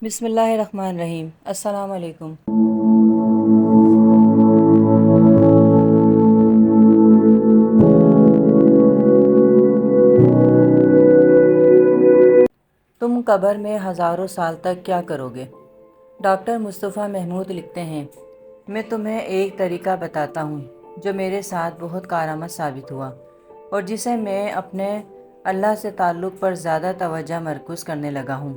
بسم اللہ الرحمن الرحیم۔ السلام علیکم۔ تم قبر میں ہزاروں سال تک کیا کرو گے؟ ڈاکٹر مصطفیٰ محمود لکھتے ہیں، میں تمہیں ایک طریقہ بتاتا ہوں جو میرے ساتھ بہت کارآمد ثابت ہوا اور جسے میں اپنے اللہ سے تعلق پر زیادہ توجہ مرکوز کرنے لگا ہوں۔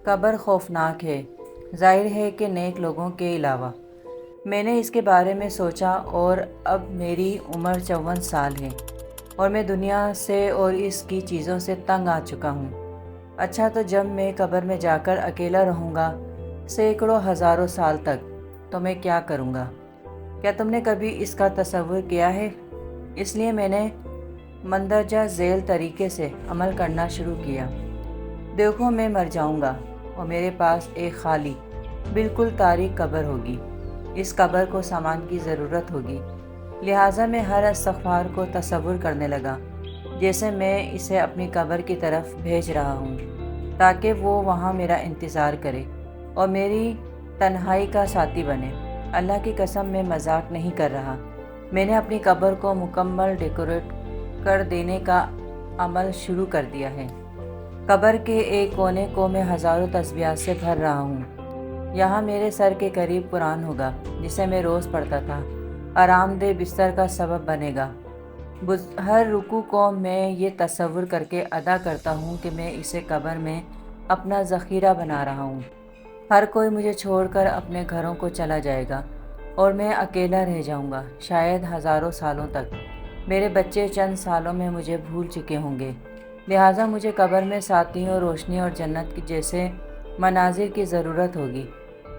قبر خوفناک ہے، ظاہر ہے کہ نیک لوگوں کے علاوہ۔ میں نے اس کے بارے میں سوچا اور اب میری عمر 54 سال ہے اور میں دنیا سے اور اس کی چیزوں سے تنگ آ چکا ہوں۔ اچھا، تو جب میں قبر میں جا کر اکیلا رہوں گا سینکڑوں ہزاروں سال تک تو میں کیا کروں گا؟ کیا تم نے کبھی اس کا تصور کیا ہے؟ اس لیے میں نے مندرجہ ذیل طریقے سے عمل کرنا شروع کیا۔ دیکھو، میں مر جاؤں گا اور میرے پاس ایک خالی بالکل تاریک قبر ہوگی۔ اس قبر کو سامان کی ضرورت ہوگی، لہٰذا میں ہر استغفار کو تصور کرنے لگا جیسے میں اسے اپنی قبر کی طرف بھیج رہا ہوں تاکہ وہ وہاں میرا انتظار کرے اور میری تنہائی کا ساتھی بنے۔ اللہ کی قسم، میں مذاق نہیں کر رہا۔ میں نے اپنی قبر کو مکمل ڈیکوریٹ کر دینے کا عمل شروع کر دیا ہے۔ قبر کے ایک کونے کو میں ہزاروں تسبیحات سے بھر رہا ہوں۔ یہاں میرے سر کے قریب قرآن ہوگا جسے میں روز پڑھتا تھا، آرام دہ بستر کا سبب بنے گا۔ ہر رکوع کو میں یہ تصور کر کے ادا کرتا ہوں کہ میں اسے قبر میں اپنا ذخیرہ بنا رہا ہوں۔ ہر کوئی مجھے چھوڑ کر اپنے گھروں کو چلا جائے گا اور میں اکیلا رہ جاؤں گا، شاید ہزاروں سالوں تک۔ میرے بچے چند سالوں میں مجھے بھول چکے ہوں گے، لہٰذا مجھے قبر میں ساتھیوں، روشنی اور جنت کی جیسے مناظر کی ضرورت ہوگی۔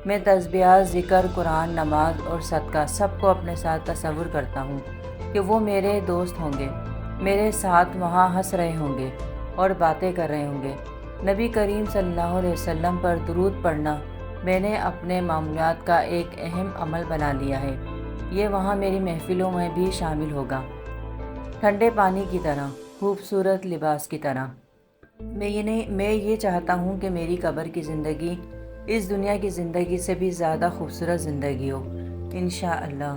میں تسبیحات، ذکر، قرآن، نماز اور صدقہ سب کو اپنے ساتھ تصور کرتا ہوں کہ وہ میرے دوست ہوں گے، میرے ساتھ وہاں ہنس رہے ہوں گے اور باتیں کر رہے ہوں گے۔ نبی کریم صلی اللہ علیہ وسلم پر درود پڑھنا میں نے اپنے معمولات کا ایک اہم عمل بنا لیا ہے۔ یہ وہاں میری محفلوں میں بھی شامل ہوگا، ٹھنڈے پانی کی طرح، خوبصورت لباس کی طرح۔ میں یہ چاہتا ہوں کہ میری قبر کی زندگی اس دنیا کی زندگی سے بھی زیادہ خوبصورت زندگی ہو، انشاءاللہ۔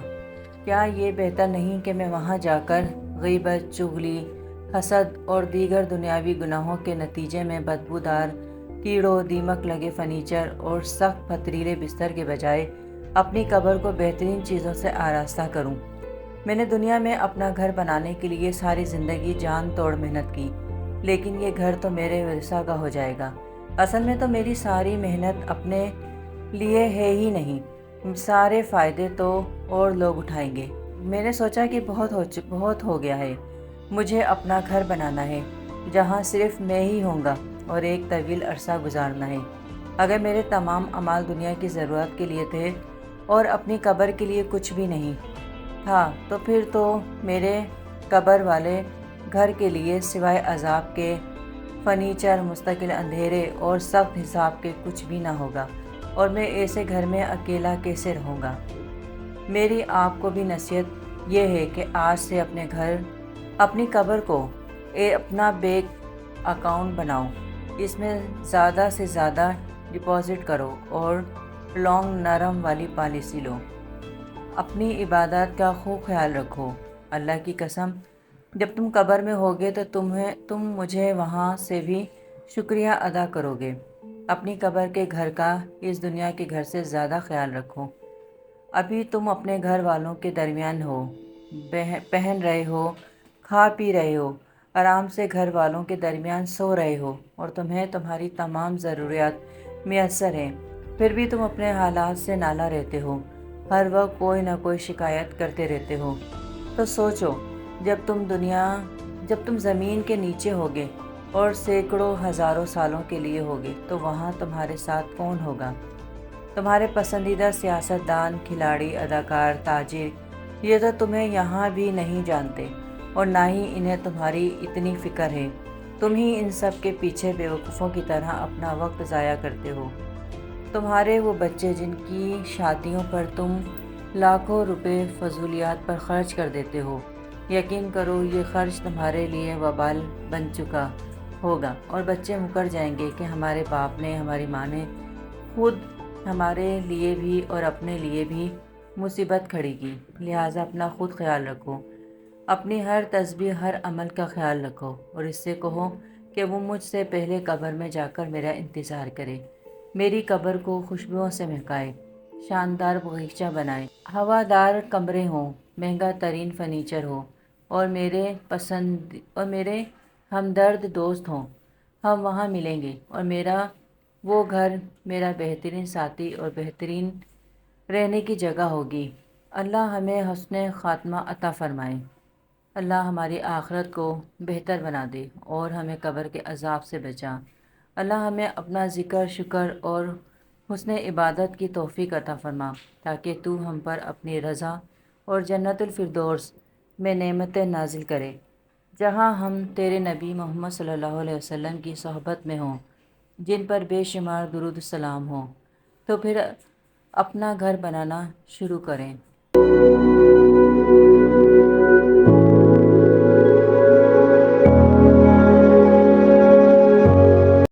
کیا یہ بہتر نہیں کہ میں وہاں جا کر غیبت، چغلی، حسد اور دیگر دنیاوی گناہوں کے نتیجے میں بدبودار، کیڑوں دیمک لگے فرنیچر اور سخت پتھریلے بستر کے بجائے اپنی قبر کو بہترین چیزوں سے آراستہ کروں؟ میں نے دنیا میں اپنا گھر بنانے کے لیے ساری زندگی جان توڑ محنت کی، لیکن یہ گھر تو میرے ورثہ کا ہو جائے گا۔ اصل میں تو میری ساری محنت اپنے لیے ہے ہی نہیں، سارے فائدے تو اور لوگ اٹھائیں گے۔ میں نے سوچا کہ بہت ہو گیا ہے، مجھے اپنا گھر بنانا ہے جہاں صرف میں ہی ہوں گا اور ایک طویل عرصہ گزارنا ہے۔ اگر میرے تمام اعمال دنیا کی ضرورت کے لیے تھے اور اپنی قبر کے لیے کچھ بھی نہیں تھا، تو پھر تو میرے قبر والے گھر کے لیے سوائے عذاب کے، فرنیچر، مستقل اندھیرے اور سخت حساب کے کچھ بھی نہ ہوگا، اور میں ایسے گھر میں اکیلا کیسے رہوں گا؟ میری آپ کو بھی نصیحت یہ ہے کہ آج سے اپنی قبر کو اپنا بینک اکاؤنٹ بناؤ، اس میں زیادہ سے زیادہ ڈپازٹ کرو اور لانگ نرم والی پالیسی لو۔ اپنی عبادات کا خوب خیال رکھو۔ اللہ کی قسم، جب تم قبر میں ہوگے تو تم مجھے وہاں سے بھی شکریہ ادا کرو گے۔ اپنی قبر کے گھر کا اس دنیا کے گھر سے زیادہ خیال رکھو۔ ابھی تم اپنے گھر والوں کے درمیان ہو، پہن رہے ہو، کھا پی رہے ہو، آرام سے گھر والوں کے درمیان سو رہے ہو اور تمہیں تمہاری تمام ضروریات میسر ہیں، پھر بھی تم اپنے حالات سے نالاں رہتے ہو، ہر وقت کوئی نہ کوئی شکایت کرتے رہتے ہو۔ تو سوچو، جب تم زمین کے نیچے ہوگے اور سینکڑوں ہزاروں سالوں کے لیے ہوگے تو وہاں تمہارے ساتھ کون ہوگا؟ تمہارے پسندیدہ سیاستدان، کھلاڑی، اداکار، تاجر، یہ تو تمہیں یہاں بھی نہیں جانتے اور نہ ہی انہیں تمہاری اتنی فکر ہے۔ تم ہی ان سب کے پیچھے بیوقوفوں کی طرح اپنا وقت ضائع کرتے ہو۔ تمہارے وہ بچے جن کی شادیوں پر تم لاکھوں روپے فضولیات پر خرچ کر دیتے ہو، یقین کرو یہ خرچ تمہارے لیے وبال بن چکا ہوگا اور بچے مکر جائیں گے کہ ہمارے باپ نے، ہماری ماں نے خود ہمارے لیے بھی اور اپنے لیے بھی مصیبت کھڑی کی، لہٰذا اپنا خود خیال رکھو، اپنی ہر تسبیح ہر عمل کا خیال رکھو اور اس سے کہو کہ وہ مجھ سے پہلے قبر میں جا کر میرا انتظار کرے، میری قبر کو خوشبوؤں سے مہکائے، شاندار باغیچہ بنائے، ہوادار کمرے ہوں، مہنگا ترین فرنیچر ہو اور میرے ہمدرد دوست ہوں، ہم وہاں ملیں گے اور وہ گھر میرا بہترین ساتھی اور بہترین رہنے کی جگہ ہوگی۔ اللہ ہمیں حسن خاتمہ عطا فرمائے، اللہ ہماری آخرت کو بہتر بنا دے اور ہمیں قبر کے عذاب سے بچا۔ اللہ ہمیں اپنا ذکر، شکر اور حسن عبادت کی توفیق عطا فرما تاکہ تو ہم پر اپنی رضا اور جنت الفردوس میں نعمتیں نازل کرے، جہاں ہم تیرے نبی محمد صلی اللہ علیہ وسلم کی صحبت میں ہوں، جن پر بے شمار درود السلام ہوں۔ تو پھر اپنا گھر بنانا شروع کریں۔